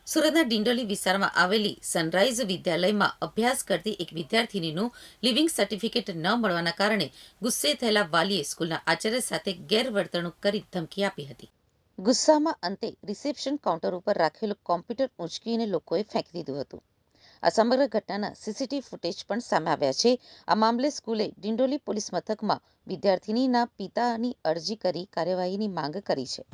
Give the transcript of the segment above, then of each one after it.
સુરતના ડિંડોલી વિસ્તારમાં આવેલી સનરાઈઝ વિદ્યાલયમાં અભ્યાસ કરતી એક વિદ્યાર્થિનીનું લિવિંગ સર્ટિફિકેટ ન મળવાના કારણે ગુસ્સે થયેલા વાલીએ સ્કૂલના આચાર્ય સાથે ગેરવર્તણૂક કરી ધમકી આપી હતી. ગુસ્સામાં અંતે રિસેપ્શન કાઉન્ટર ઉપર રાખેલું કોમ્પ્યુટર ઉંચકીને લોકોએ ફેંકી દીધું હતું. આ સમગ્ર ઘટનાના સીસીટીવી ફૂટેજ પણ સામે આવ્યા છે. આ મામલે સ્કૂલે ડિંડોલી પોલીસ મથકમાં વિદ્યાર્થિનીના પિતાની અરજી કરી કાર્યવાહીની માંગ કરી છે.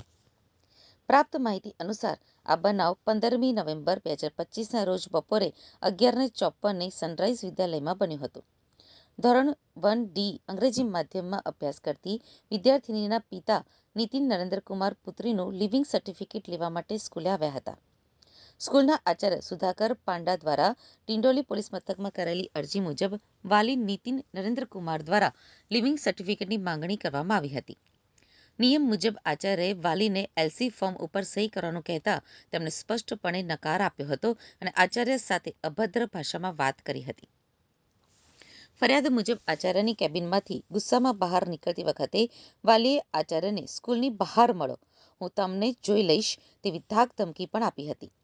પ્રાપ્ત માહિતી અનુસાર આ બનાવ 15મી નવેમ્બર 2025ના રોજ બપોરે 11:54 સનરાઈઝ વિદ્યાલયમાં બન્યો હતો. ધોરણ 1D અંગ્રેજી માધ્યમમાં અભ્યાસ કરતી વિદ્યાર્થિનીના પિતા નીતિન નરેન્દ્રકુમાર પુત્રીનું લિવિંગ સર્ટિફિકેટ લેવા માટે સ્કૂલે આવ્યા હતા. સ્કૂલના આચાર્ય સુધાકર પાંડા દ્વારા ડિંડોલી પોલીસ મથકમાં કરાયેલી અરજી મુજબ વાલી નીતિન નરેન્દ્રકુમાર દ્વારા લિવિંગ સર્ટિફિકેટની માંગણી કરવામાં આવી હતી. નિયમ મુજબ આચાર્યએ વાલીને એલસી ફોર્મ ઉપર સહી કરવાનું કહેતા તેમણે સ્પષ્ટપણે નકાર આપ્યો હતો અને આચાર્ય સાથે અભદ્ર ભાષામાં વાત કરી હતી. ફરિયાદ મુજબ આચાર્યની કેબિનમાંથી ગુસ્સામાં બહાર નીકળતી વખતે વાલીએ આચાર્યને સ્કૂલની બહાર મળો, હું તમને જોઈ લઈશ તેવી ધાક ધમકી પણ આપી હતી.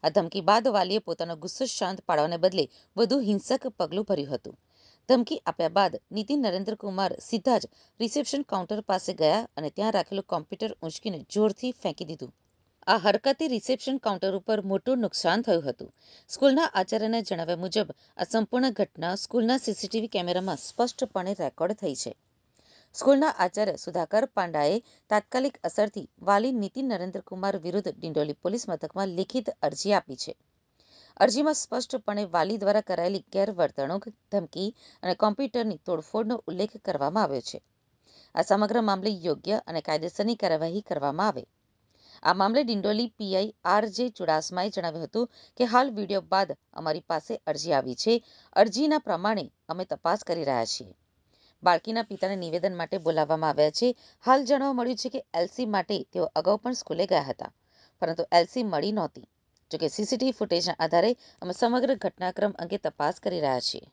આ ધમકી બાદ વાલીએ પોતાનો ગુસ્સો શાંત પાડવાને બદલે વધુ હિંસક પગલું ભર્યું હતું. ધમકી આપ્યા બાદ નીતિન નરેન્દ્રકુમાર સીધા જ રિસેપ્શન કાઉન્ટર પાસે ગયા અને ત્યાં રાખેલું કોમ્પ્યુટર ઉંચકીને જોરથી ફેંકી દીધું. આ હરકતે રિસેપ્શન કાઉન્ટર ઉપર મોટું નુકસાન થયું હતું. સ્કૂલના આચાર્યના જણાવ્યા મુજબ આ સંપૂર્ણ ઘટના સ્કૂલના સીસીટીવી કેમેરામાં સ્પષ્ટપણે રેકોર્ડ થઈ છે. સ્કૂલના આચાર્ય સુધાકર પાંડાએ તાત્કાલિક અસરથી વાલી નીતિન નરેન્દ્રકુમાર વિરુદ્ધ ડિંડોલી પોલીસ મથકમાં લિખિત અરજી આપી છે. અરજીમાં સ્પષ્ટપણે વાલી દ્વારા કરાયેલી ગેરવર્તણૂક, ધમકી અને કોમ્પ્યુટરની તોડફોડનો ઉલ્લેખ કરવામાં આવ્યો છે. આ સમગ્ર મામલે યોગ્ય અને કાયદેસરની કાર્યવાહી કરવામાં આવે. આ મામલે ડિંડોલી પીઆઈ આર.જે. ચુડાસમાએ જણાવ્યું હતું કે હાલ વિડીયો બાદ અમારી પાસે અરજી આવી છે. અરજીના પ્રમાણે અમે તપાસ કરી રહ્યા છીએ. બાળકીના પિતાને નિવેદન માટે બોલાવવામાં આવ્યા છે. હાલ જાણવા મળ્યું છે કે એલસી માટે તેઓ અગાઉ પણ સ્કૂલે ગયા હતા, પરંતુ એલસી મળી નહોતી. જોકે સીસીટીવી ફૂટેજના આધારે અમે સમગ્ર ઘટનાક્રમ અંગે તપાસ કરી રહ્યા છીએ.